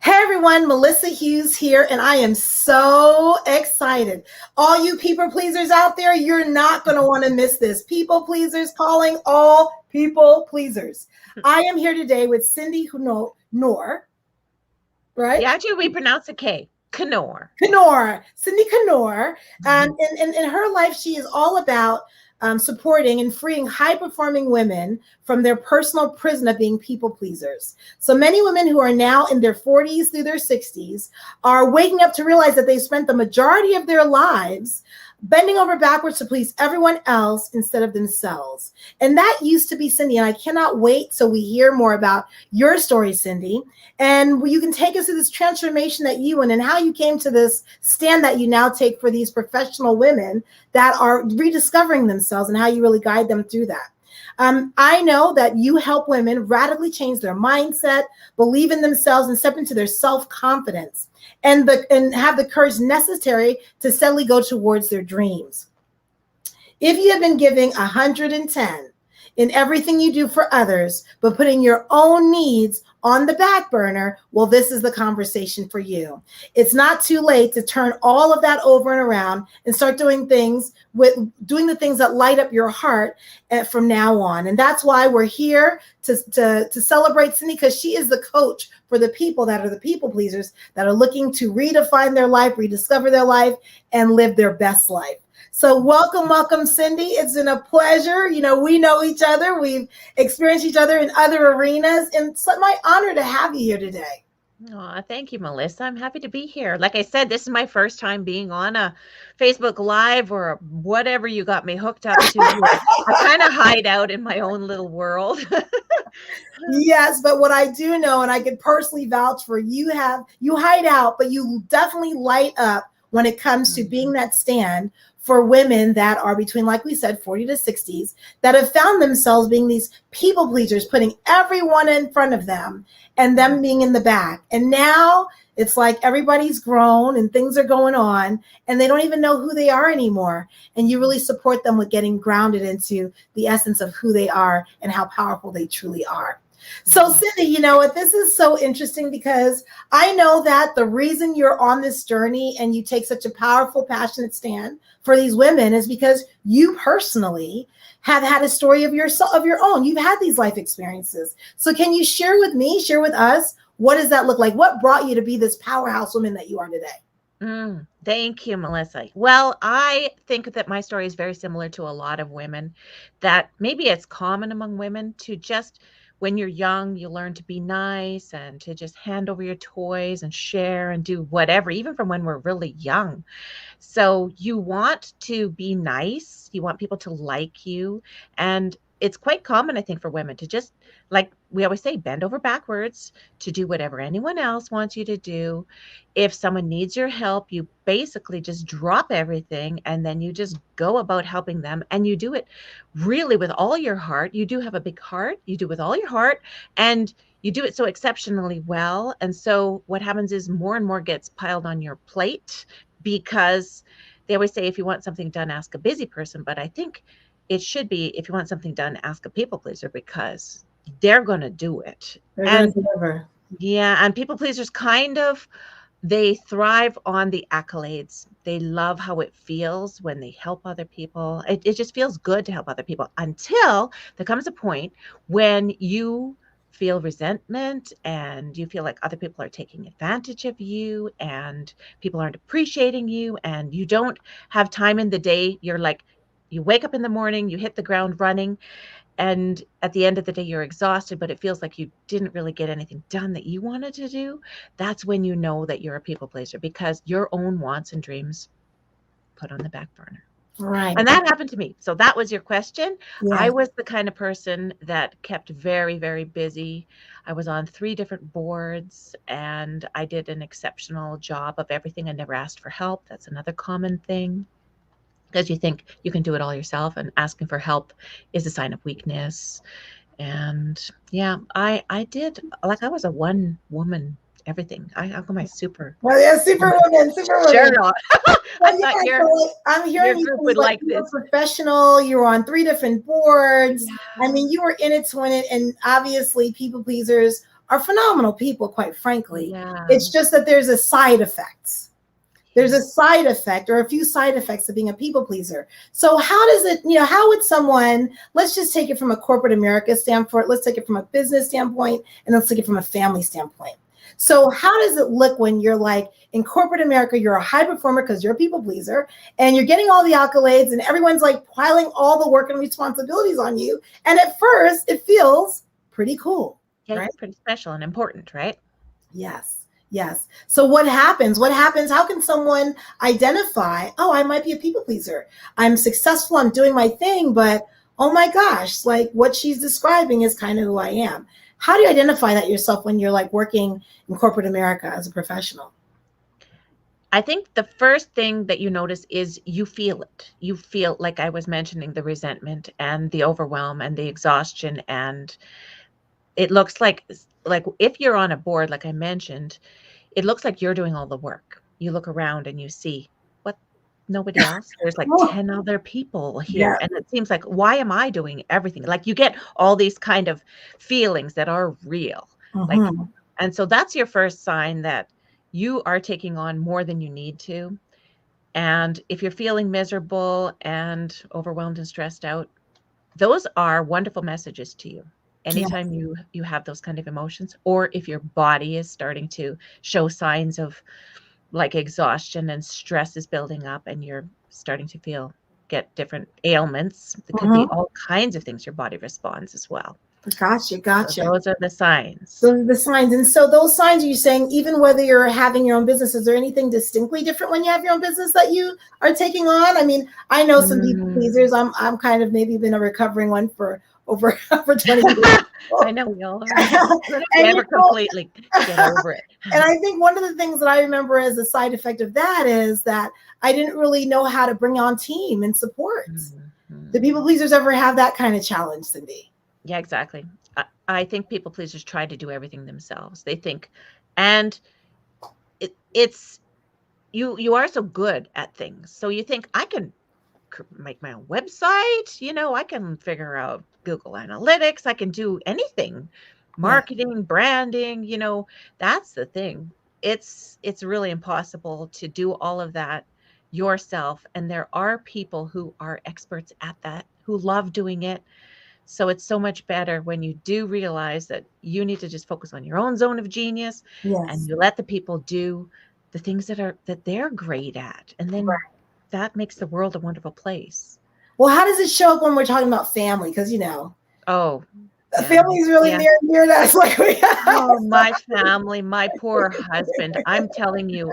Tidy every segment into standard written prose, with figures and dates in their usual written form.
Hey everyone, Melissa Hughes here, and I am so excited. All you people pleasers out there, you're not going to want to miss this. People pleasers calling all people pleasers. I am here today with Cyndi Knorr, right? Yeah, actually, we pronounce the K. Knorr. Knorr, Cyndi Knorr. In her life, she is all about supporting and freeing high performing women from their personal prison of being people pleasers. So many women who are now in their 40s through their 60s are waking up to realize that they spent the majority of their lives bending over backwards to please everyone else instead of themselves. And that used to be Cyndi. And I cannot wait till we hear more about your story, Cyndi. And you can take us through this transformation that you went and how you came to this stand that you now take for these professional women that are rediscovering themselves and how you really guide them through that. I know that you help women radically change their mindset, believe in themselves, and step into their self-confidence and have the courage necessary to steadily go towards their dreams. If you have been giving 110 in everything you do for others, but putting your own needs on the back burner, well, this is the conversation for you. It's not too late to turn all of that over and around and start doing the things that light up your heart from now on. And that's why we're here to celebrate Cyndi, because she is the coach for the people that are the people pleasers that are looking to redefine their life, rediscover their life, and live their best life. So welcome, Cyndi. It's been a pleasure. You know, we know each other. We've experienced each other in other arenas. And it's my honor to have you here today. Oh, thank you, Melissa. I'm happy to be here. Like I said, this is my first time being on a Facebook Live or whatever you got me hooked up to. I kind of hide out in my own little world. Yes, but what I do know, and I can personally vouch for, you hide out, but you definitely light up when it comes to being that stand for women that are between, like we said, 40 to 60s, that have found themselves being these people pleasers, putting everyone in front of them and them being in the back. And now it's like everybody's grown and things are going on and they don't even know who they are anymore. And you really support them with getting grounded into the essence of who they are and how powerful they truly are. So Cyndi, you know what, this is so interesting because I know that the reason you're on this journey and you take such a powerful, passionate stand for these women is because you personally have had a story of your own. You've had these life experiences. So can you share with us, what does that look like? What brought you to be this powerhouse woman that you are today? Thank you, Melissa. Well, I think that my story is very similar to a lot of women, that maybe it's common among women to just, when you're young, you learn to be nice and to just hand over your toys and share and do whatever, even from when we're really young. So you want to be nice. You want people to like you. And it's quite common, I think, for women to just, like we always say, bend over backwards to do whatever anyone else wants you to do. If someone needs your help, you basically just drop everything and then you just go about helping them. And you do it really with all your heart. You do have a big heart. You do it with all your heart. And you do it so exceptionally well. And so what happens is more and more gets piled on your plate, because they always say, if you want something done, ask a busy person. But I think it should be, if you want something done, ask a people pleaser, because they're going to do it. They're going to deliver. Yeah. And people pleasers they thrive on the accolades. They love how it feels when they help other people. It just feels good to help other people, until there comes a point when you feel resentment and you feel like other people are taking advantage of you and people aren't appreciating you, and you don't have time in the day. You're like, you wake up in the morning, you hit the ground running, and at the end of the day, you're exhausted, but it feels like you didn't really get anything done that you wanted to do. That's when you know that you're a people pleaser, because your own wants and dreams put on the back burner. Right. And that happened to me. So that was your question. Yeah. I was the kind of person that kept very, very busy. I was on 3 different boards and I did an exceptional job of everything. I never asked for help. That's another common thing, because you think you can do it all yourself, and asking for help is a sign of weakness. And yeah, I did, like, I was a one woman everything. How come I super? Well, yeah, superwoman. Sure not. I thought I'm hearing your group would like this. Professional. You were on 3 different boards. Yeah. I mean, you were in it to win it, and obviously, people pleasers are phenomenal people, quite frankly. Yeah. It's just that there's a side effect. There's a Yes. side effect or a few side effects of being a people pleaser. So how does it, how would someone, let's just take it from a corporate America standpoint, let's take it from a business standpoint, and let's take it from a family standpoint. So how does it look when you're like in corporate America, you're a high performer because you're a people pleaser and you're getting all the accolades and everyone's like piling all the work and responsibilities on you. And at first it feels pretty cool, Yeah, right? pretty special and important, right? Yes. Yes. So what happens? What happens? How can someone identify, oh, I might be a people pleaser. I'm successful. I'm doing my thing, but oh my gosh, like what she's describing is kind of who I am. How do you identify that yourself when you're like working in corporate America as a professional? I think the first thing that you notice is you feel it. You feel, like I was mentioning, the resentment and the overwhelm and the exhaustion. And it looks like if you're on a board, like I mentioned, it looks like you're doing all the work. You look around and you see what, nobody else. There's like Oh, 10 other people here. yeah. And it seems like, why am I doing everything? Like you get all these kind of feelings that are real. Like, Mm-hmm. and so that's your first sign that you are taking on more than you need to. And if you're feeling miserable and overwhelmed and stressed out, those are wonderful messages to you. Yeah. Anytime you have those kind of emotions, or if your body is starting to show signs of like exhaustion and stress is building up and you're starting to get different ailments. It could be Mm-hmm. all kinds of things your body responds as well. Gotcha. So Gotcha. those are the signs. Those are the signs. And so those signs, are you saying, even whether you're having your own business, is there anything distinctly different when you have your own business that you are taking on? I mean, I know some people Mm. pleasers. I'm kind of maybe been a recovering one for over 20 years. I know we all are. But if you and ever completely get over it. and I think one of the things that I remember as a side effect of that is that I didn't really know how to bring on team and support. Mhm. Do people pleasers ever have that kind of challenge, Cyndie? Yeah, exactly. I think people pleasers try to do everything themselves. They think, and it's you are so good at things. So you think I can make my own website, I can figure out Google Analytics, I can do anything. Yeah. Marketing, branding, that's the thing. It's really impossible to do all of that yourself, and there are people who are experts at that, who love doing it. So it's so much better when you do realize that you need to just focus on your own zone of genius and Yes. you let the people do the things that they're great at. And then Right. that makes the world a wonderful place. Well, how does it show up when we're talking about family? Because Oh, family family. is really Yeah. near and dear to us. Like we have. Oh, my family, my poor husband. I'm telling you,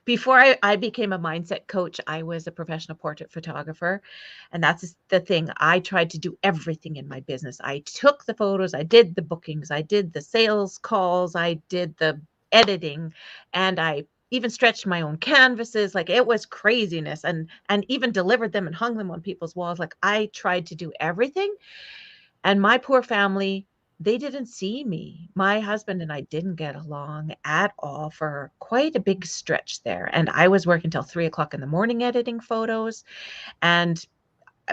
before I became a mindset coach, I was a professional portrait photographer. And that's the thing. I tried to do everything in my business. I took the photos, I did the bookings, I did the sales calls, I did the editing, and I even stretched my own canvases. Like it was craziness, and even delivered them and hung them on people's walls. Like I tried to do everything. And my poor family, they didn't see me. My husband and I didn't get along at all for quite a big stretch there. And I was working till 3 o'clock in the morning editing photos. And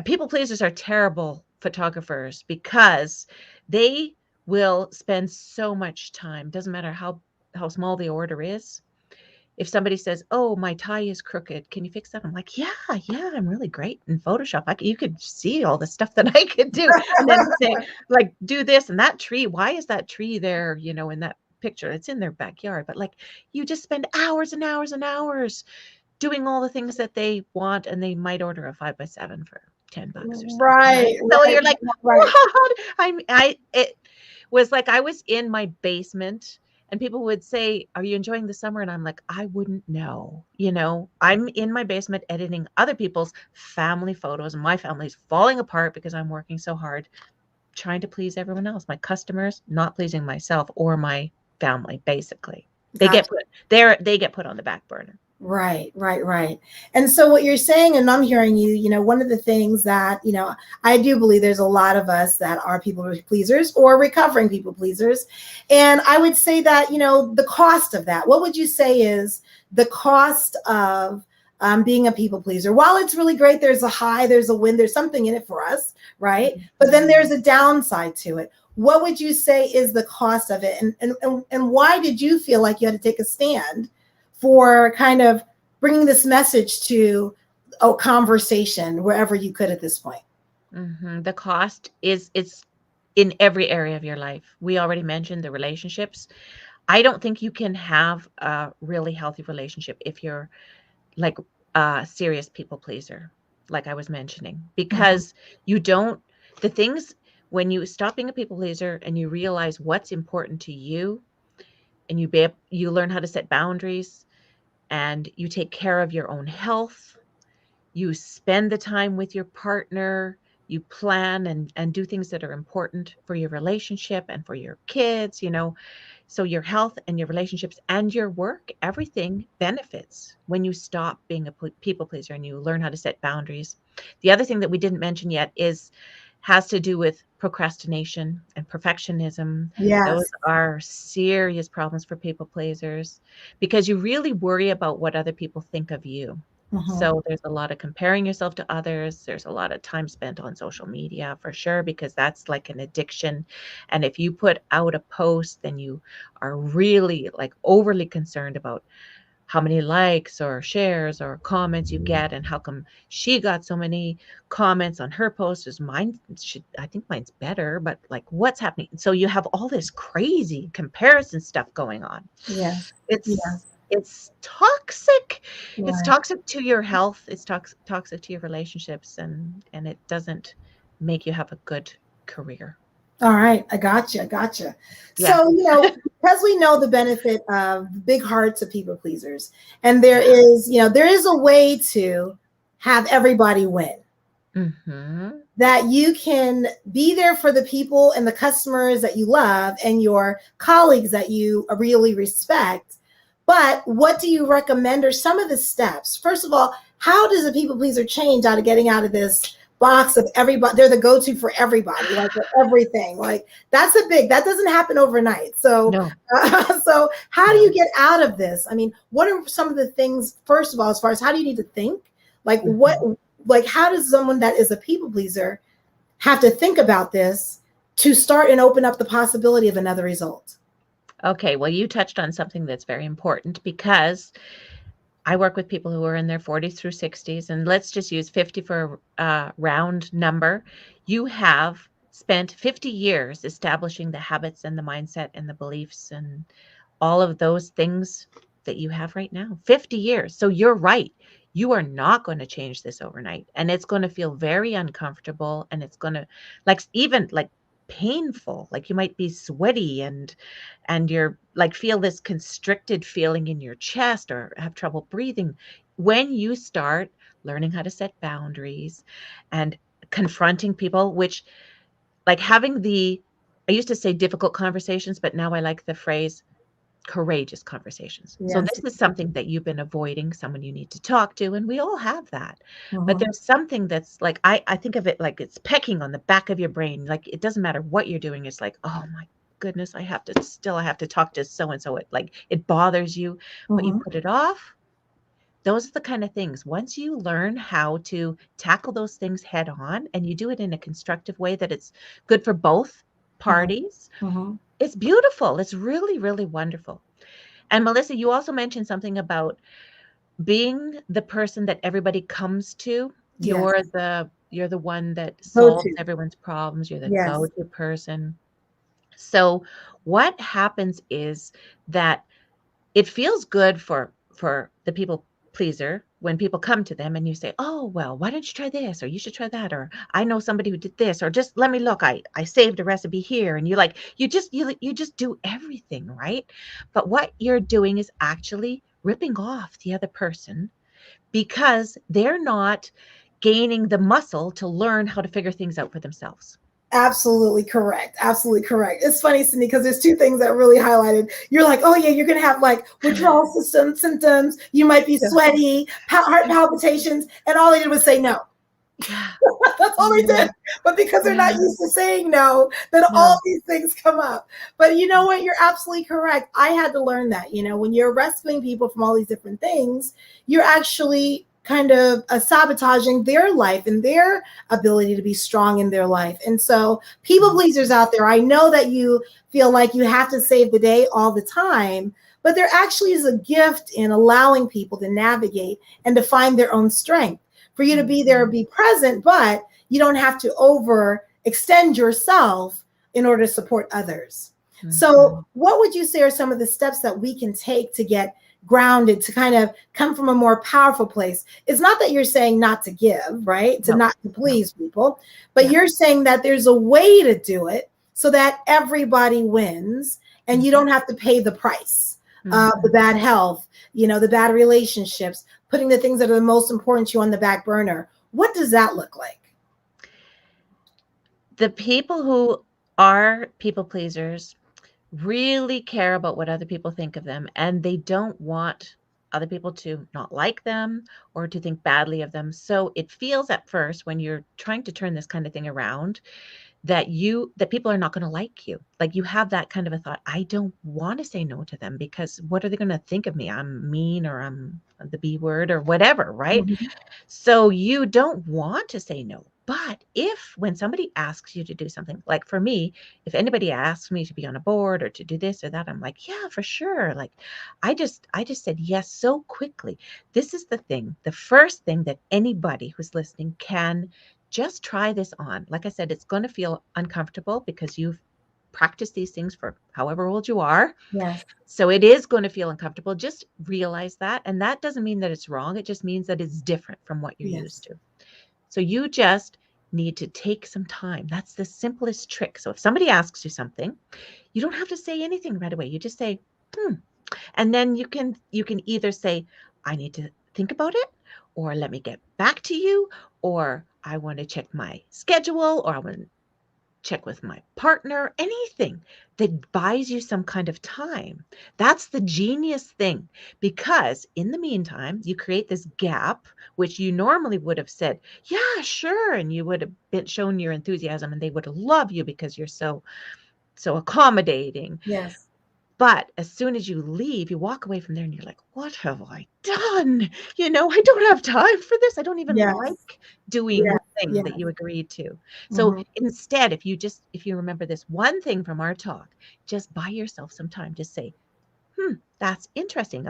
people pleasers are terrible photographers because they will spend so much time, doesn't matter how small the order is. If somebody says, "Oh, my tie is crooked. Can you fix that?" I'm like, "Yeah, yeah, I'm really great in Photoshop. You could see all the stuff that I could do." And then say, like, "Do this and that tree. Why is that tree there, in that picture? It's in their backyard." But like, you just spend hours and hours and hours doing all the things that they want, and they might order a 5x7 for $10 or something, right? Right, So right, you're like, right. "What?" It was like I was in my basement and people would say, "Are you enjoying the summer?" And I'm like, "I wouldn't know." I'm in my basement editing other people's family photos, and my family's falling apart because I'm working so hard trying to please everyone else, my customers, not pleasing myself or my family, basically. They Gotcha. get put on the back burner. Right, right, right. And so what you're saying, and I'm hearing you, one of the things that, I do believe there's a lot of us that are people pleasers or recovering people pleasers. And I would say that, the cost of that, what would you say is the cost of being a people pleaser? While it's really great, there's a high, there's a win, there's something in it for us, right? But then there's a downside to it. what would you say is the cost of it? And why did you feel like you had to take a stand for kind of bringing this message to a conversation wherever you could at this point? The cost is it's in every area of your life. We already mentioned the relationships. I don't think you can have a really healthy relationship if you're like a serious people pleaser, like I was mentioning, Mhm. because you don't, the things, when you stop being a people pleaser and you realize what's important to you, and you learn how to set boundaries, and you take care of your own health, you spend the time with your partner, you plan and do things that are important for your relationship and for your kids, so your health and your relationships and your work, everything benefits when you stop being a people pleaser and you learn how to set boundaries. The other thing that we didn't mention yet has to do with procrastination and perfectionism. Those Yes. are serious problems for people pleasers because you really worry about what other people think of you. Mhm. So there's a lot of comparing yourself to others. There's a lot of time spent on social media for sure, because that's like an addiction. And if you put out a post, then you are really like overly concerned about how many likes or shares or comments you get, and how come she got so many comments on her post as mine should, I think mine's better, but like what's happening? So you have all this crazy comparison stuff going on. Yes. Yeah. It's toxic. It's Right. toxic to your health. It's toxic to your relationships, and it doesn't make you have a good career. All right, I got you. I got you. Yeah. So, because we know the benefit of the big hearts of people pleasers, and Yeah. there is a way to have everybody win. Mhm. That you can be there for the people and the customers that you love and your colleagues that you really respect. But what do you recommend are some of the steps? First of all, how does a people pleaser change out of getting out of this box of everybody? They're the go-to for everybody, like for everything. Like that doesn't happen overnight. So, No. so how do No. you get out of this? I mean, what are some of the things? First of all, as far as how do you need to think? Like what? Mhm. Like how does someone that is a people pleaser have to think about this to start and open up the possibility of another result? Okay, well, you touched on something that's very important, because I work with people who are in their 40s through 60s, and let's just use 50 for a round number. You have spent 50 years establishing the habits and the mindset and the beliefs and all of those things that you have right now. 50 years. So you're right. You are not going to change this overnight. And it's going to feel very uncomfortable, and it's going to even like painful. Like you might be sweaty, and you're like feel this constricted feeling in your chest or have trouble breathing. When you start learning how to set boundaries and confronting people, which like having I used to say difficult conversations, but now I like the phrase courageous conversations. So Yes. this is something that you've been avoiding, someone you need to talk to, and we all have that. But Mhm. there's something that's like I think of it like it's pecking on the back of your brain. Like it doesn't matter what you're doing. It's like, oh my goodness, I have to talk to so and so. It like it bothers you, but you Mhm. put it off. Those are the kind of things. Once you learn how to tackle those things head on, and you do it in a constructive way that it's good for both Mhm. parties, Mhm. it's beautiful. It's really, really wonderful. And Melissa, you also mentioned something about being the person that everybody comes to. Yes. You're the one that Go solves to. everyone's problems. You're the Yes. go-to person. So what happens is that it feels good for the people pleaser when people come to them and you say, "Oh, well, why don't you try this? Or you should try that. Or I know somebody who did this. Or just let me look. I saved a recipe here." And you just do everything, right? But what you're doing is actually ripping off the other person, because they're not gaining the muscle to learn how to figure things out for themselves. Absolutely correct. Absolutely correct. It's funny, Cyndi, because there's two things that really highlighted. You're like, oh yeah, you're gonna have like withdrawal system symptoms. You might be Yeah. sweaty, heart palpitations, and all they did was say no. Yeah. That's all they Yeah. did. But because they're not Yeah. used to saying no, then all No. these things come up. But you know what? You're absolutely correct. I had to learn that. When you're rescuing people from all these different things, you're actually kind of sabotaging their life and their ability to be strong in their life. And so, people pleasers out there, I know that you feel like you have to save the day all the time, but there actually is a gift in allowing people to navigate and to find their own strength, for you to be there, be present, but you don't have to overextend yourself in order to support others. Mm-hmm. So what would you say are some of the steps that we can take to get grounded, to kind of come from a more powerful place? It's not that you're saying not to give, right? Not to please people, but you're saying that there's a way to do it so that everybody wins and you don't have to pay the price, the bad health, the bad relationships, putting the things that are the most important to you on the back burner. What does that look like? The people who are people pleasers really care about what other people think of them, and they don't want other people to not like them or to think badly of them. So it feels at first, when you're trying to turn this kind of thing around, that people are not going to like you. Like, you have that kind of a thought, I don't want to say no to them, because what are they going to think of me? I'm mean, or I'm the B word, or whatever, right? Mm-hmm. So you don't want to say no. But when somebody asks you to do something, like for me, if anybody asks me to be on a board or to do this or that, I'm like, yeah, for sure. Like, I just said yes so quickly. This is the thing. The first thing that anybody who's listening can just try this on. Like I said, it's going to feel uncomfortable because you've practiced these things for however old you are. Yes. So it is going to feel uncomfortable. Just realize that. And that doesn't mean that it's wrong. It just means that it's different from what you're used to. So you just need to take some time. That's the simplest trick. So if somebody asks you something, you don't have to say anything right away. You just say, and then you can either say, I need to think about it, or let me get back to you, or I want to check my schedule, or I want to check with my partner. Anything that buys you some kind of time. That's the genius thing, because in the meantime, you create this gap, which you normally would have said, yeah, sure. And you would have shown your enthusiasm, and they would love you because you're so accommodating. Yes. But as soon as you leave, you walk away from there and you're like, what have I done? I don't have time for this. I don't even like doing the thing that you agreed to. So instead, if you remember this one thing from our talk, just buy yourself some time. Just say, that's interesting.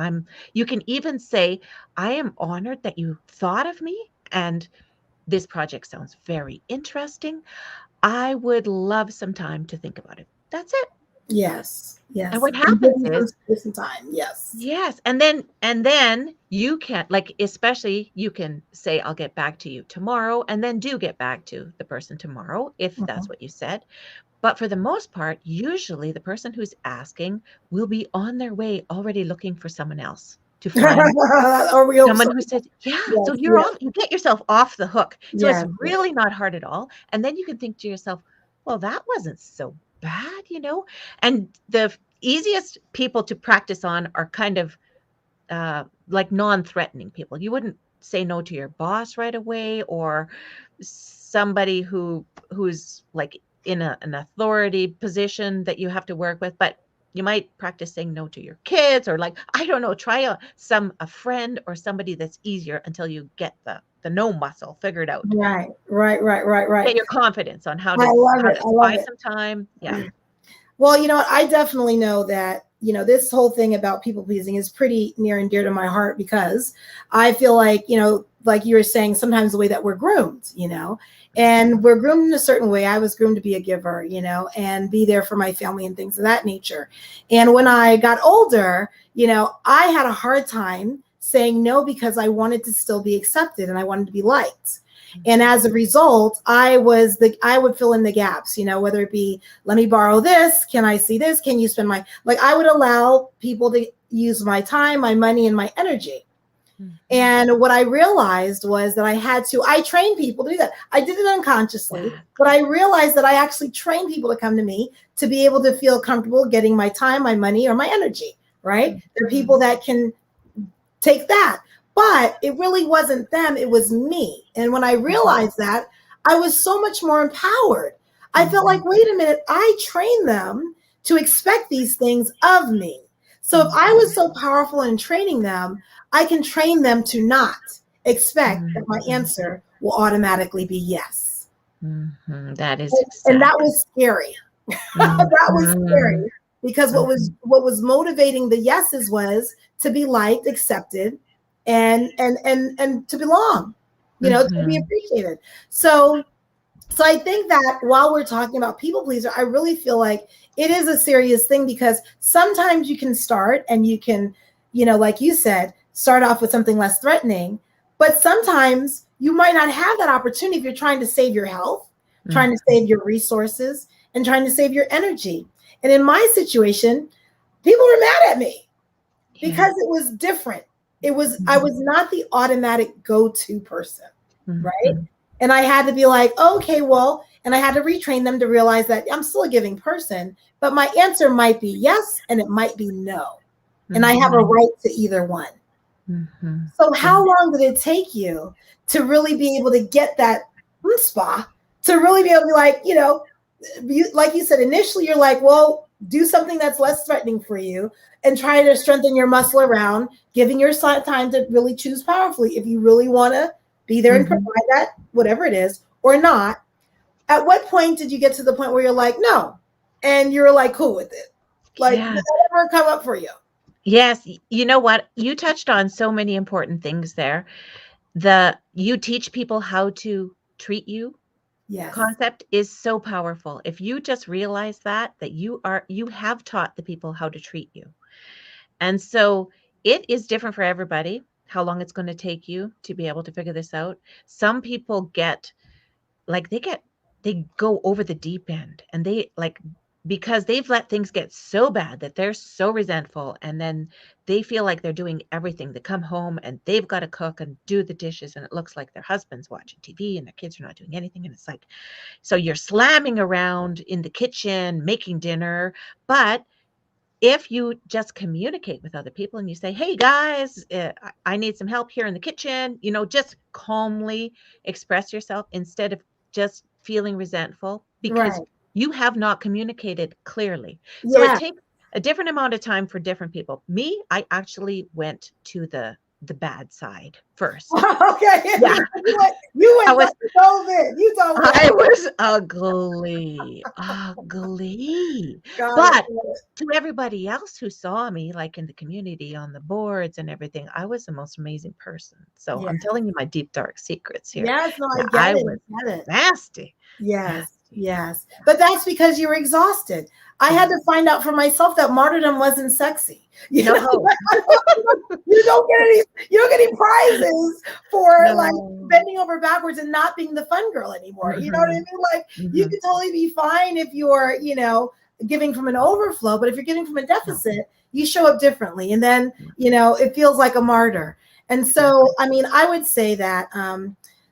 You can even say, I am honored that you thought of me, and this project sounds very interesting. I would love some time to think about it. That's it. Yes. And what happens is some time. Yes. Yes. And then you can, like, especially you can say, I'll get back to you tomorrow, and then do get back to the person tomorrow, if that's what you said. But for the most part, usually the person who's asking will be on their way already looking for someone else to find someone who said, so you get yourself off the hook. So it's really not hard at all. And then you can think to yourself, well, that wasn't so bad, and the easiest people to practice on are kind of like non-threatening people. You wouldn't say no to your boss right away, or somebody who's like in an authority position that you have to work with, but you might practice saying no to your kids, or, like, I don't know, try a friend or somebody that's easier until you get the no muscle figured out. Right. Get your confidence on how to buy some time. Yeah. Well, I definitely know that, this whole thing about people pleasing is pretty near and dear to my heart, because I feel like, like you were saying, sometimes the way that we're groomed, and we're groomed in a certain way. I was groomed to be a giver, and be there for my family and things of that nature. And when I got older, I had a hard time saying no, because I wanted to still be accepted and I wanted to be liked. And as a result, I would fill in the gaps, whether it be, let me borrow this. Can I see this? Can you spend I would allow people to use my time, my money, and my energy. And what I realized was that I trained people to do that. I did it unconsciously, but I realized that I actually trained people to come to me to be able to feel comfortable getting my time, my money, or my energy, right? There are people that can take that. But it really wasn't them, it was me. And when I realized that, I was so much more empowered. I felt like, wait a minute, I trained them to expect these things of me. So if I was so powerful in training them, I can train them to not. expect that my Mhm. answer will automatically be yes. Mhm. That is And that exactly. was scary. That was Mhm. scary because Mhm. what was motivating the yeses was to be liked, accepted, and to belong, to be Mhm. appreciated. So I think that while we're talking about people pleaser, I really feel like it is a serious thing because sometimes you can start and you can, like you said, start off with something less threatening, but sometimes you might not have that opportunity if you're trying to save your health, trying to Mhm. save your resources, and trying to save your energy. And in my situation, people were mad at me Yeah. because it was different. I Mhm. was not the automatic go-to person, right? Mhm. And I had to be like, okay, well, and I had to retrain them to realize that I'm still a giving person, but my answer might be yes and it might be no. And I have a Mhm. right to either one. Mhm. So Yeah. how long did it take you to really be able to get that spa, to really be able to be like, like you said, initially you're like, well, do something that's less threatening for you and try to strengthen your muscle around giving your time to really choose powerfully if you really want to be there and Mhm. provide that, whatever it is, or not. At what point did you get to the point where you're like, no, and you're like cool with it? Like, did Yeah. that ever come up for you? Yes, you know what? You touched on so many important things there. You teach people how to treat you Yes. concept is so powerful. If you just realize that you have taught the people how to treat you. And so it is different for everybody, how long it's going to take you to be able to figure this out. Some people they go over the deep end and they like because they've let things get so bad that they're so resentful and then they feel like they're doing everything. They come home and they've got to cook and do the dishes and it looks like their husband's watching TV and their kids are not doing anything and it's like so you're slamming around in the kitchen making dinner, but if you just communicate with other people and you say, hey guys, I need some help here in the kitchen, just calmly express yourself instead of just feeling resentful because Right. you have not communicated clearly. So it Yeah. takes a different amount of time for different people. Me, I actually went to the bad side first. Okay. Yeah. I was You dove in. You dove in. I was ugly, ugly. Got it. But to everybody else who saw me, like in the community, on the boards and everything, I was the most amazing person. So Yeah. I'm telling you my deep, dark secrets here. Yes. No, I Yeah, get I it. was I get it. nasty, Yes, nasty. yes. Yeah, But that's because you were exhausted. I had yeah. to find out for myself that martyrdom wasn't sexy. No, You don't get any prizes for like no. bending over backwards and not being the fun girl anymore. You know what I Hmm. mean? Like you Hmm. could totally be fine if you're, giving from an overflow, but if you're giving from a No, deficit, you show up differently. And then, no. it feels like a martyr. And Yeah. so, I mean, I would say that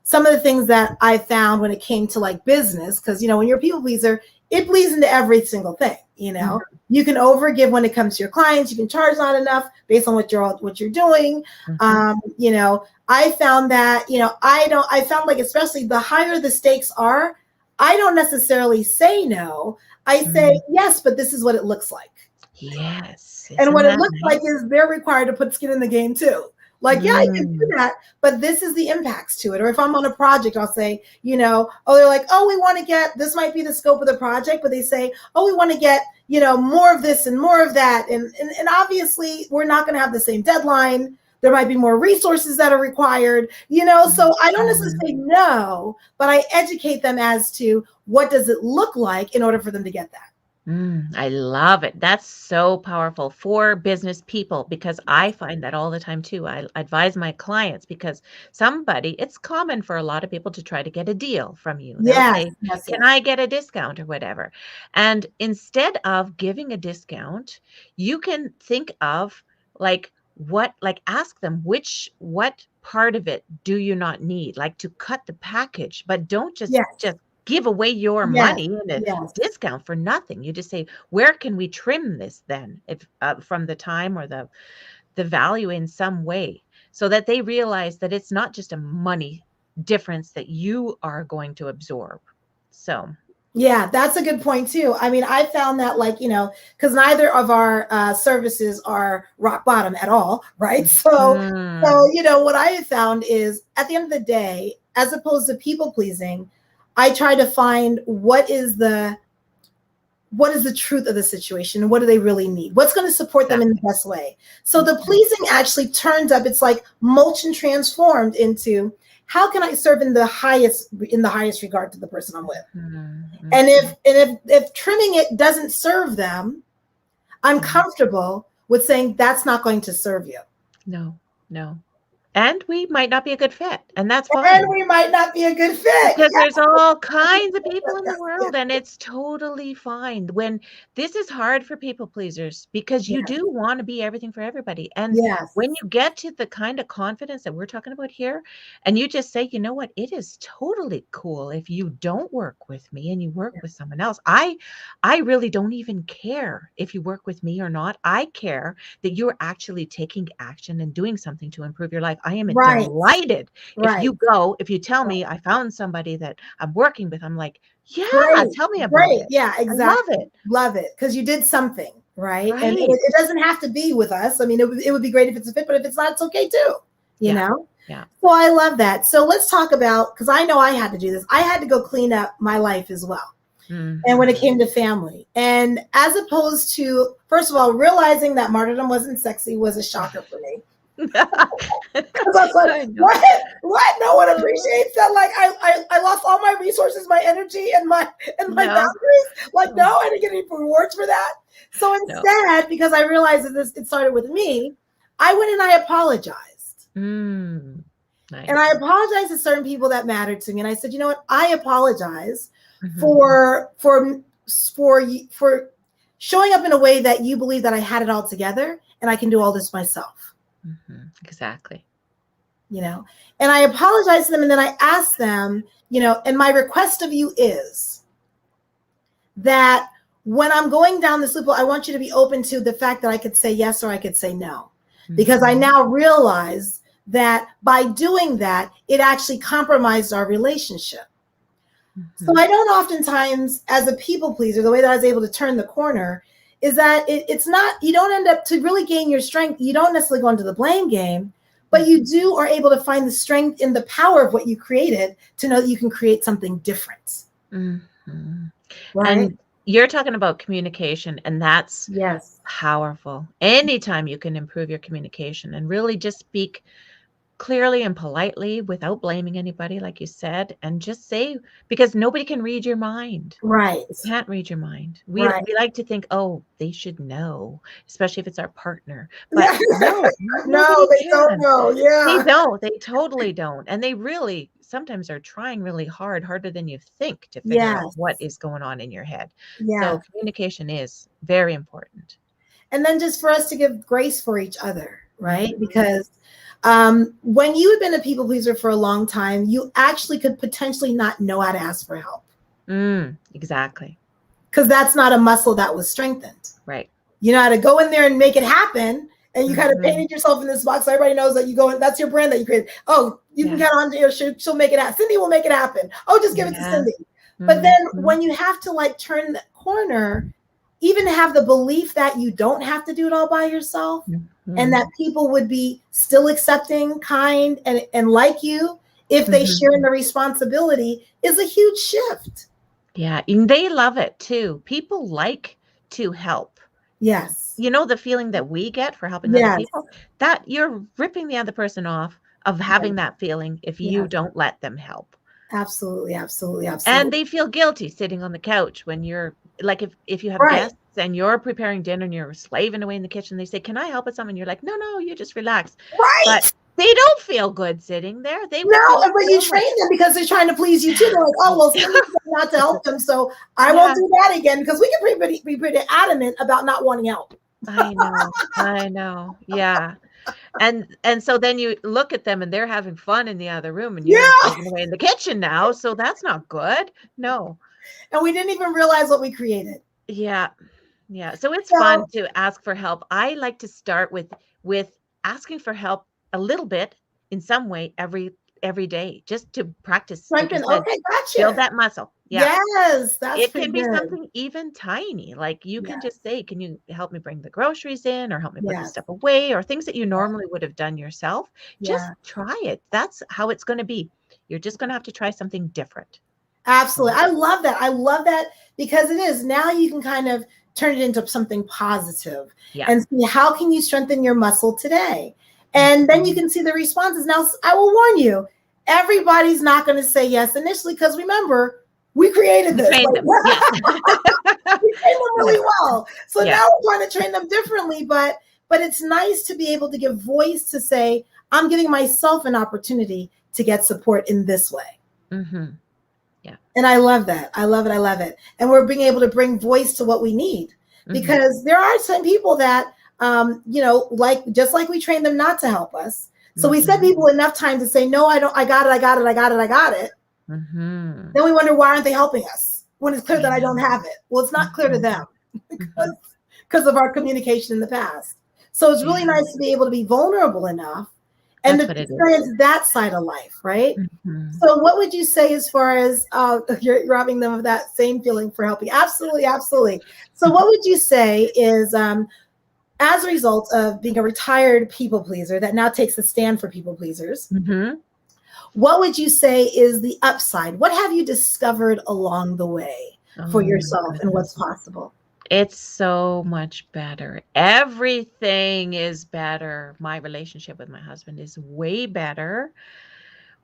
some of the things that I found when it came to like business, because when you're a people pleaser, it bleeds into every single thing. Hmm. You can overgive when it comes to your clients. You can charge not enough based on what you're doing. Hmm. I found that I found like especially the higher the stakes are, I don't necessarily say no. I say Hmm. yes, but this is what it looks like. Yes, And isn't what it that looks like nice? is they're required to put skin in the game too. Like, yeah, you can do Mm. that, but this is the impacts to it. Or if I'm on a project, I'll say, oh, they're like, oh, we want to get, this might be the scope of the project, but they say, oh, we want to get, more of this and more of that. And obviously we're not going to have the same deadline. There might be more resources that are required, so I don't necessarily Mhm. say no, but I educate them as to what does it look like in order for them to get that. I love it. That's so powerful for business people because I find that all the time too. I advise my clients because it's common for a lot of people to try to get a deal from you. They'll Yes, say, yes, can yes. I get a discount or whatever? And instead of giving a discount, you can think of ask them what part of it do you not need? Like to cut the package, but don't Yes, just give away your yes, money in a yes. discount for nothing. You just say, where can we trim this then if from the time or the value in some way so that they realize that it's not just a money difference that you are going to absorb. So Yeah, that's a good point too. I mean, I found that, like, because neither of our services are rock bottom at all, right? So Mm, what I have found is, at the end of the day, as opposed to people pleasing, I try to find what is the truth of the situation and what do they really need, what's going to support them in the exactly. best way. So the pleasing actually turns up, it's like mulch and transformed into, how can I serve in the highest regard to the person I'm with. Mhm, And if mhm, and if trimming it doesn't serve them, I'm mhm. comfortable with saying that's not going to serve you. No, no. And we might not be a good fit, and that's And fine. we might not be a good fit. Because Yes, there's all kinds of people in the yes, yes, world, and it's totally fine. When this is hard for people pleasers because you yes, do want to be everything for everybody. And when yes, you get to the kind of confidence that we're talking about here, and you just say, you know what, it is totally cool if you don't work with me and you work with someone else. I really don't even care if you work with me or not. I care that you're actually taking action and doing something to improve your life. I am right, delighted right. if you tell me I found somebody that I'm working with, I'm like, yeah, Great, tell me about great. it. Yeah, I love exactly. it. Love it because you did something, right? And Right. it doesn't have to be with us. I mean, it would be great if it's a fit, but if it's not, it's okay too, you Yeah. know? Yeah. So I love that. So let's talk about, because I know I had to do this, I had to go clean up my life as well. And when it Mhm. came to family, and as opposed to, first of all, realizing that martyrdom wasn't sexy was a shocker for me. Because I was like, I know. what? No one Oh, appreciates that. Like, I lost all my resources, my energy, and my no. boundaries. Like, no, Oh, I didn't get any rewards for that. So no. instead, because I realized that it started with me, I went and I apologized. Mm. And I Nice. apologized to certain people that mattered to me. And I said, you know what? I apologize Mhm. for showing up in a way that you believe that I had it all together and I can do all this myself. Mhm. Exactly. you know and I apologize to them, and then I ask them, and my request of you is that when I'm going down this loophole, I want you to be open to the fact that I could say yes or I could say no, because I Mhm. now realize that by doing that, it actually compromised our relationship. So Mhm. I don't oftentimes, as a people pleaser, the way that I was able to turn the corner is that it's not, you don't end up, to really gain your strength, you don't necessarily go into the blame game, but you Mhm. do are able to find the strength in the power of what you created to know that you can create something different. Mhm. Right? And you're talking about communication, and that's Yes. powerful. Anytime you can improve your communication and really just speak clearly and politely without blaming anybody, like you said, and just say, because nobody can read your mind. Right. They can't read your mind. Right. We like to think, oh, they should know, especially if it's our partner. But no, No, nobody they don't can. know. They Yeah. don't. They totally don't. And they really sometimes are trying really hard, harder than you think, to figure out Yes. what is going on in your head. So Yes. communication is very important. And then just for us to give grace for each other, right? Mhm. Because when you have been a people pleaser for a long time, you actually could potentially not know how to ask for help, Exactly. because that's not a muscle that was strengthened. Right. You know how to go in there and make it happen. And you kind of Mhm. painted yourself in this box. So everybody knows that you go in, that's your brand that you created. Oh, you can Yeah. count on her. She'll make it happen. Cyndie will make it happen. Oh, just give it to Yeah. Cyndie. But then Mhm. when you have to, like, turn the corner, even have the belief that you don't have to do it all by yourself, and that Mhm. people would be still accepting, kind, and like you if they share in Mhm. the responsibility, is a huge shift. Yeah, and they love it too. People like to help. Yes. You know, the feeling that we get for helping other Yes. people, that you're ripping the other person off of Yes. having that feeling if you Yes. don't let them help. Absolutely. Absolutely. And Absolutely. they feel guilty sitting on the couch when you're like, if you have Right. guests and you're preparing dinner and you're slaving away in the kitchen, they say, "Can I help with something?" You're like, "No, no, you just relax." But Right. they don't feel good sitting there. They No, would feel but you so much. train them because they're trying to please you too. They're like, oh, well, Cindy said not to help them, so I won't Yeah, do that again, because we can be pretty adamant about not wanting help. I know. I know. Yeah. And so then you look at them and they're having fun in the other room and you're Yeah. slaving away in the kitchen now, so that's not good. No. And we didn't even realize what we created. Yeah. Yeah. So it's fun So to ask for help. I like to start with asking for help a little bit in some way every day, just to practice, like you strengthen. said, Okay, build gotcha. that muscle. Yeah. Yes, that's It pretty can be good. something even tiny, like, you can Yeah, just say, "Can you help me bring the groceries in or help me put the yes, stuff away?" Or things that you normally would have done yourself. Just yeah. try it. That's how it's gonna be. You're just gonna have to try something different. Absolutely. Right? I love that. I love that because it is now you can kind of turn it into something positive Yeah. and see how can you strengthen your muscle today. And then you Mhm. can see the responses. Now, I will warn you, everybody's not going to say yes initially because remember, we created We this. trained Like, them. Yeah. we train them Yeah. really well. So Yeah. now we're trying to train them differently, but it's nice to be able to give voice to say, I'm giving myself an opportunity to get support in this way. Mhm. Yeah. And I love that. I love it. I love it. And we're being able to bring voice to what we need Mhm. because there are some people that, like just like we train them not to help us. So we set Mhm. people enough time to say, no, I don't, I got it. I got it. I got it. I got it. Mhm. Then we wonder why aren't they helping us when it's clear I that I don't know. have it. Well, it's not clear to Mhm. them Mhm. because of our communication in the past. So it's really Yeah. nice to be able to be vulnerable enough and That's to what it is. experience that side of life, right? Mhm. So, what would you say as far as you're robbing them of that same feeling for helping? Absolutely, absolutely. So, what would you say is as a result of being a retired people pleaser that now takes a stand for people pleasers? Mhm. What would you say is the upside? What have you discovered along the way for Oh my yourself and what's goodness. possible? It's so much better. Everything is better. My relationship with my husband is way better.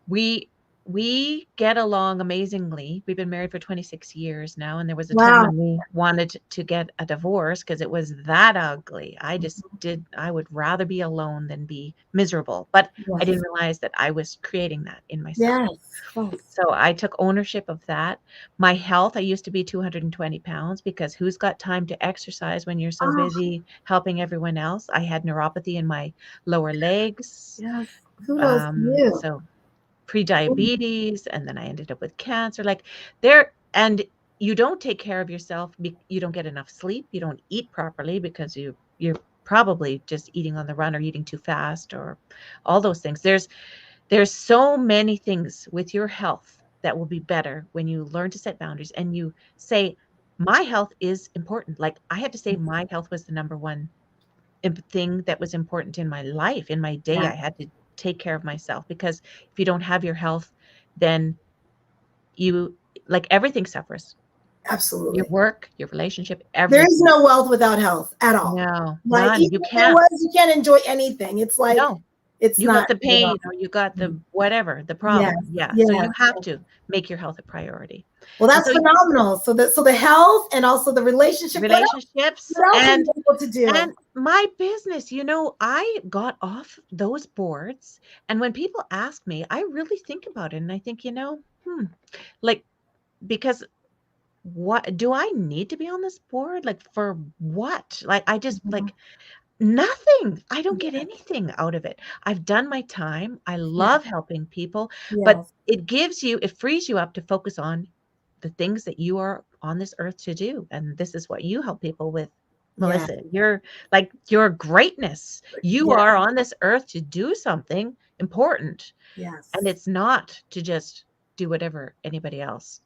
We we get along amazingly. We've been married for 26 years now, and there was a time Wow. when we wanted to get a divorce because it was that ugly. I would rather be alone than be miserable, but I didn't Yes. realize that I was creating that in myself. Yes. Yes. So I took ownership of that. My health, I used to be 220 pounds because who's got time to exercise when you're so Oh, busy helping everyone else? I had neuropathy in my lower legs. yes. Kudos to you. So pre-diabetes, and then I ended up with cancer. Like there, and you don't take care of yourself. You don't get enough sleep. You don't eat properly because you're probably just eating on the run or eating too fast or all those things. There's so many things with your health that will be better when you learn to set boundaries and you say, my health is important. Like I had to say my health was the number one thing that was important in my life, in my day. Yeah, I had to take care of myself because if you don't have your health, then you like everything suffers. Your absolutely. work, your relationship, There is everything. no wealth without health at all. No, Like none. even You if there can't. was, you can't enjoy anything. It's like No. it's You got not the good at all. pain or you got the whatever, the Yes, problem. Yeah. So yes. you have to make your health a priority. Well, And that's so phenomenal. So the health and also the relationship. relationships What else are you able to do? and my business, I got off those boards, and when people ask me, I really think about it and I think, like because what do I need to be on this board? Like for what? Like I just Mhm. like nothing. I don't get Yes, anything out of it. I've done my time. I yes, love helping people, but yes, it frees you up to focus on the things that you are on this earth to do. And this is what you help people with, yes, Melissa. You're like your greatness. You yes, are on this earth to do something important. And yes. it's not to just do whatever anybody else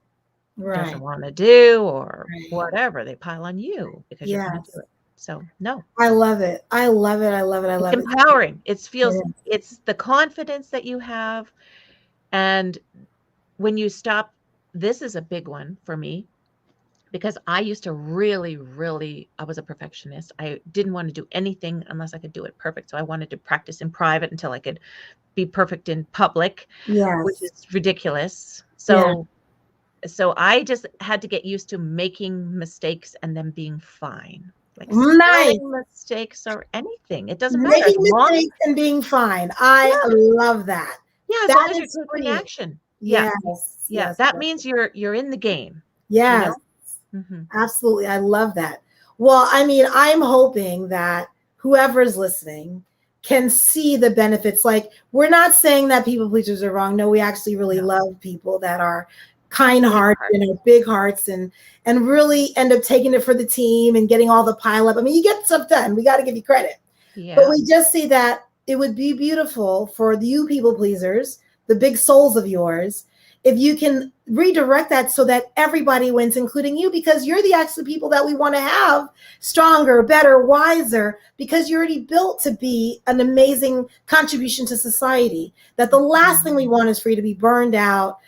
doesn't Right, want to do or right. whatever. They pile on you because you're going to do Yes. it. So, no. I love it. I love it. I love it. I It's love it. empowering. It is. It's the confidence that you have, and when you stop this is a big one for me because I used to really, really I was a perfectionist. I didn't want to do anything unless I could do it perfect, so I wanted to practice in private until I could be perfect in public, which Yes. is ridiculous. Yeah. So I just had to get used to making mistakes and them being fine. Like Nice. spelling mistakes or anything. It doesn't matter as Making long mistakes and being fine. I yeah. love that. Yeah, as long That as you're is taking freeing. action. Yeah, Yes, yeah, yes, that yes, means you're in the game, you yes, know? Mhm. absolutely. I love that. Well, I mean, I'm hoping that whoever's listening can see the benefits. Like, we're not saying that people pleasers are wrong. No, we actually really No, love people that are kind big hearted heart. and have big hearts and really end up taking it for the team and getting all the pile up. I mean, you get stuff done. We got to give you credit. But Yeah, we just see that it would be beautiful for you people pleasers, the big souls of yours, if you can redirect that so that everybody wins, including you, because you're the actual people that we want to have stronger, better, wiser, because you're already built to be an amazing contribution to society. That the last thing we want is for you to be burned out,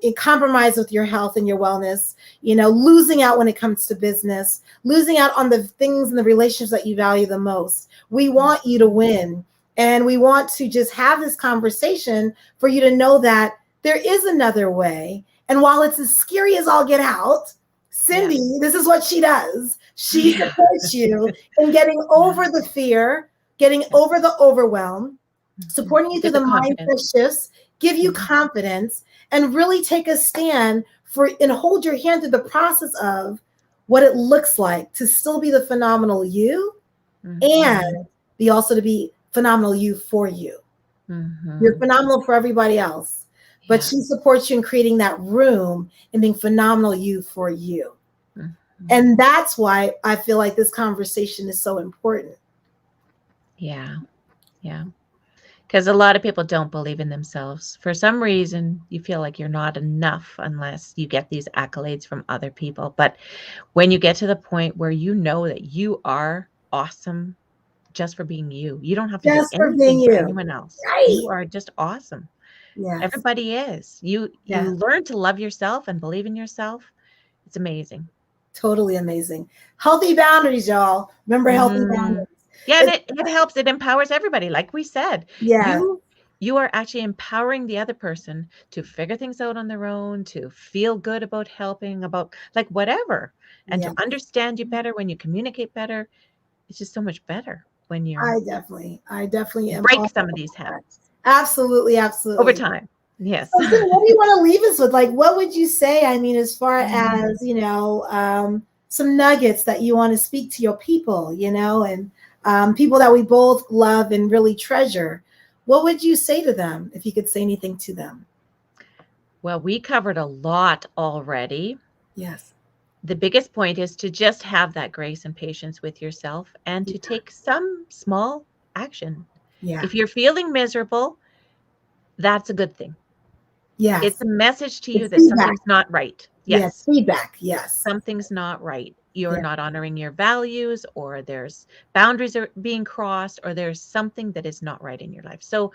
in compromise with your health and your wellness, losing out when it comes to business, losing out on the things and the relationships that you value the most. We want you to win. And we want to just have this conversation for you to know that there is another way. And while it's as scary as all get out, Cyndie, this is what she does. She supports you in getting over the fear, getting over the overwhelm, supporting you through the mindset shifts, give you confidence, and really take a stand and hold your hand through the process of what it looks like to still be the phenomenal you and be also to be phenomenal you for you. You're phenomenal for everybody else, but she supports you in creating that room and being phenomenal you for you. And that's why I feel like this conversation is so important. Yeah. Because a lot of people don't believe in themselves. For some reason, you feel like you're not enough unless you get these accolades from other people. But when you get to the point where you know that you are awesome just for being you, you don't have to do anything for anyone else. Right. You are just awesome. Yes. Everybody is. You learn to love yourself and believe in yourself. It's amazing. Totally amazing. Healthy boundaries, y'all. Remember healthy boundaries. Yeah, and it helps. It empowers everybody. Like we said, you are actually empowering the other person to figure things out on their own, to feel good about helping, about like whatever, and to understand you better when you communicate better. It's just so much better when you I definitely am break some of these habits. Absolutely. Over time. Yes. So, what do you want to leave us with? Like, what would you say? I mean, as far as, some nuggets that you want to speak to your people, and people that we both love and really treasure. What would you say to them if you could say anything to them? Well, we covered a lot already. Yes. The biggest point is to just have that grace and patience with yourself and to take some small action. Yeah. If you're feeling miserable, that's a good thing. Yes. It's a message to you that something's not right. Yes. Feedback. Yes. Something's not right. You're not honoring your values, or there's boundaries are being crossed, or there's something that is not right in your life. So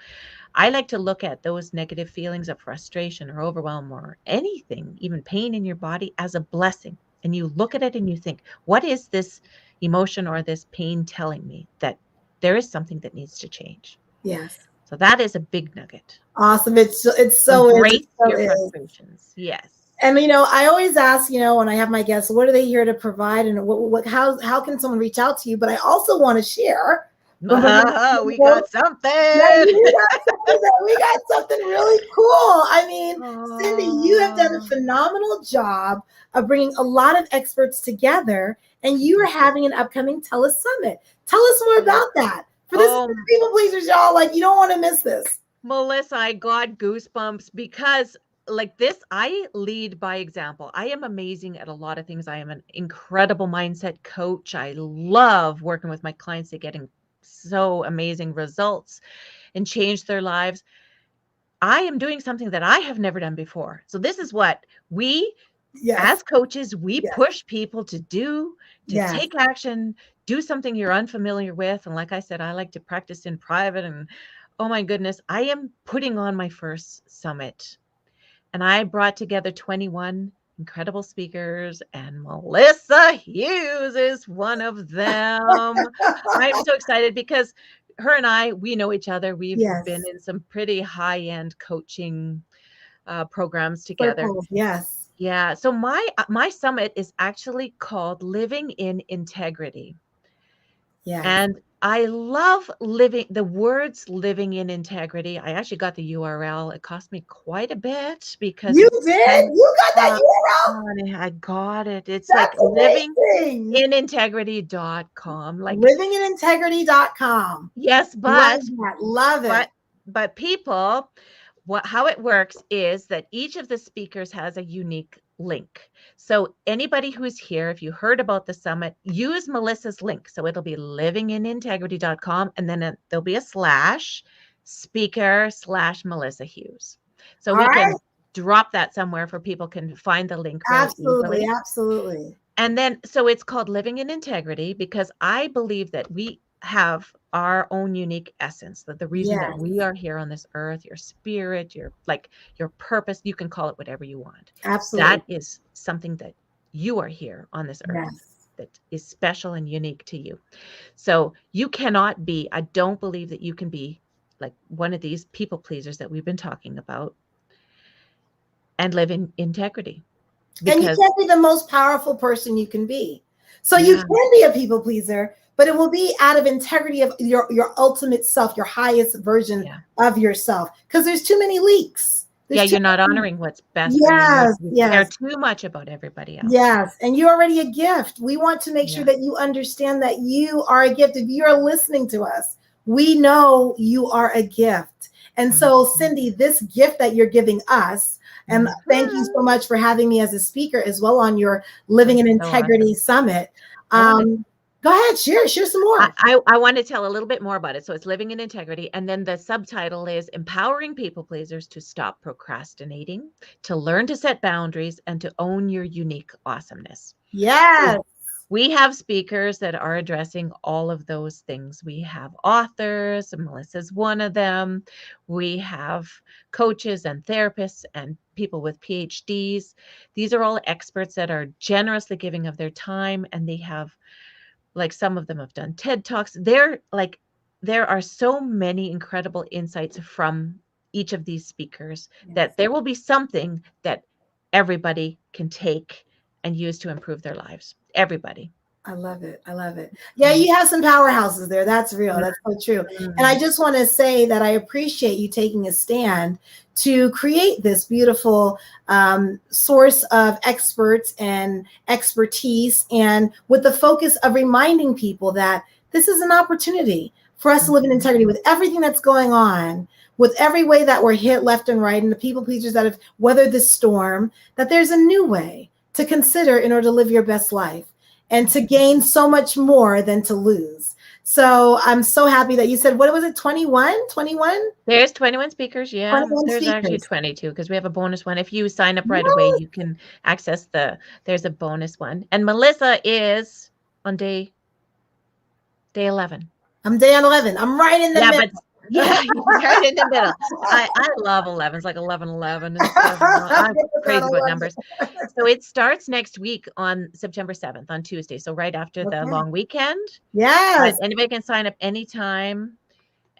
I like to look at those negative feelings of frustration or overwhelm or anything, even pain in your body, as a blessing. And you look at it and you think, what is this emotion or this pain telling me? That there is something that needs to change. Yes. So that is a big nugget. Awesome. It's so embrace your frustrations. Yes. And I always ask, when I have my guests, what are they here to provide, and how can someone reach out to you? But I also want to share. We got something. We got something really cool. I mean, Cyndie, you have done a phenomenal job of bringing a lot of experts together, and you are having an upcoming Tell Us Summit. Tell us more about that. For this people pleasers, y'all, like, you don't want to miss this. Melissa, I got goosebumps because like this, I lead by example. I am amazing at a lot of things. I am an incredible mindset coach. I love working with my clients to getting so amazing results and change their lives. I am doing something that I have never done before. So this is what we, as coaches, we push people to do, to take action, do something you're unfamiliar with. And like I said, I like to practice in private, and oh my goodness, I am putting on my first summit. And I brought together 21 incredible speakers, and Melissa Hughes is one of them. I'm so excited because her and I, we know each other. We've been in some pretty high-end coaching programs together. Yes. Yeah. So my summit is actually called Living in Integrity. Yeah. And I love the words living in integrity. I actually got the URL. It cost me quite a bit because you did. You got that URL? I got it. It's like livinginintegrity.com. Like livinginintegrity.com. Yes, but love it. But people, how it works is that each of the speakers has a unique link. So anybody who's here, if you heard about the summit, use Melissa's link. So it'll be livinginintegrity.com, and then there'll be a /speaker/Melissa Hughes. So drop that somewhere for people can find the link real Absolutely, easily. absolutely. And then, so it's called Living in Integrity because I believe that we have our own unique essence, that the reason that Yes, we are here on this earth, your spirit, your like your purpose, you can call it whatever you want. absolutely. That is something that you are here on this earth Yes. that is special and unique to you. So you cannot be, I don't believe that you can be like one of these people pleasers that we've been talking about and live in integrity. And you Because can't be the most powerful person you can be. So you yeah, can be a people pleaser, but it will be out of integrity of your ultimate self, your highest version yeah. of yourself. Because there's too many leaks. Yeah, There's too you're not many. honoring what's best for you. Yes, You care yes. too much about everybody else. Yes, and you're already a gift. We want to make sure Yeah. that you understand that you are a gift. If you're listening to us, we know you are a gift. And so, Mhm. Cyndie, this gift that you're giving us, and thank you so Mhm. much for having me as a speaker as well on your Living in That's so Integrity awesome. Summit. I wanna Go ahead, share some more. I want to tell a little bit more about it. So it's Living in Integrity, and then the subtitle is Empowering People Pleasers to Stop Procrastinating, to Learn to Set Boundaries, and to Own Your Unique Awesomeness. Yes, We have speakers that are addressing all of those things. We have authors, and Melissa's one of them. We have coaches and therapists and people with PhDs. These are all experts that are generously giving of their time, and they have, like, some of them have done TED Talks. They're like, there are so many incredible insights from each of these speakers that yes. there will be something that everybody can take and use to improve their lives. Everybody. I love it. I love it. Yeah, you have some powerhouses there. That's real. That's so true. And I Mhm. just want to say that I appreciate you taking a stand to create this beautiful source of experts and expertise, and with the focus of reminding people that this is an opportunity for us to live in Mhm. integrity with everything that's going on, with every way that we're hit left and right, and the people pleasers that have weathered this storm, that there's a new way to consider in order to live your best life and to gain so much more than to lose. So I'm so happy that you said, what was it, 21? 21? There's 21 speakers. Yeah, 21 there's actually speakers. 22 because we have a bonus one. If you sign up right away, What? you can access there's a bonus one. And Melissa is on day 11. I'm day on 11. I'm right in the Yeah, middle. but yeah, you're right in the middle. I love 11s, like 11 and stuff. I'm crazy about numbers. So it starts next week on September 7th, on Tuesday. So right after the Okay. long weekend. But Yes. anybody can sign up anytime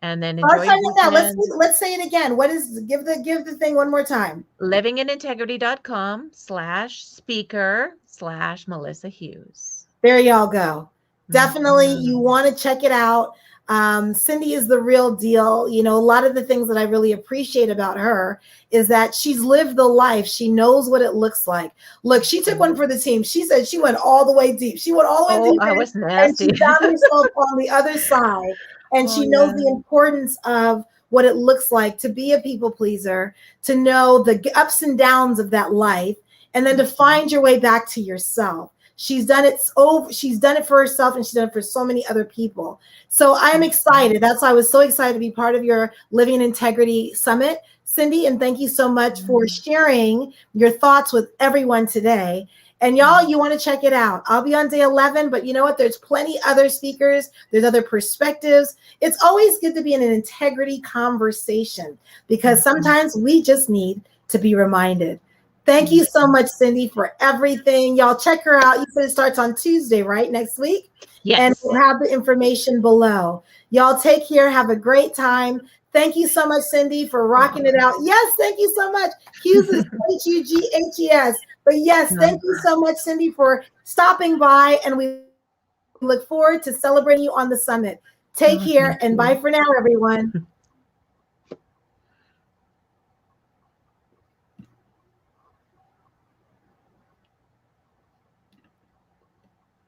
and then Start enjoy the signing now. weekend. Let's say it again. What is give the thing one more time. livinginintegrity.com/speaker/Melissa Hughes. There y'all go. Definitely, you Mhm. want to check it out. Cyndie is the real deal. You know, a lot of the things that I really appreciate about her is that she's lived the life. She knows what it looks like. Look, she took one for the team. She said she went all the way deep. She went all the way Oh, deep I in, was and she nasty. found herself on the other side. And Oh, she knows yeah. the importance of what it looks like to be a people pleaser, to know the ups and downs of that life, and then to find your way back to yourself. She's done it she's done it for herself, and she's done it for so many other people. So I'm excited. That's why I was so excited to be part of your Living in Integrity Summit, Cyndie, and thank you so much for sharing your thoughts with everyone today. And y'all, you want to check it out. I'll be on day 11, but you know what? There's plenty other speakers. There's other perspectives. It's always good to be in an integrity conversation because sometimes we just need to be reminded. Thank you so much, Cyndie, for everything. Y'all check her out. You said it starts on Tuesday, right? Next week? And Yes. we'll have the information below. Y'all take care. Have a great time. Thank you so much, Cyndie, for rocking it out. Yes, thank you so much. Hughes is Hughes. But yes, thank you so much, Cyndie, for stopping by. And we look forward to celebrating you on the summit. Take Oh, care thank and bye you. for now, everyone.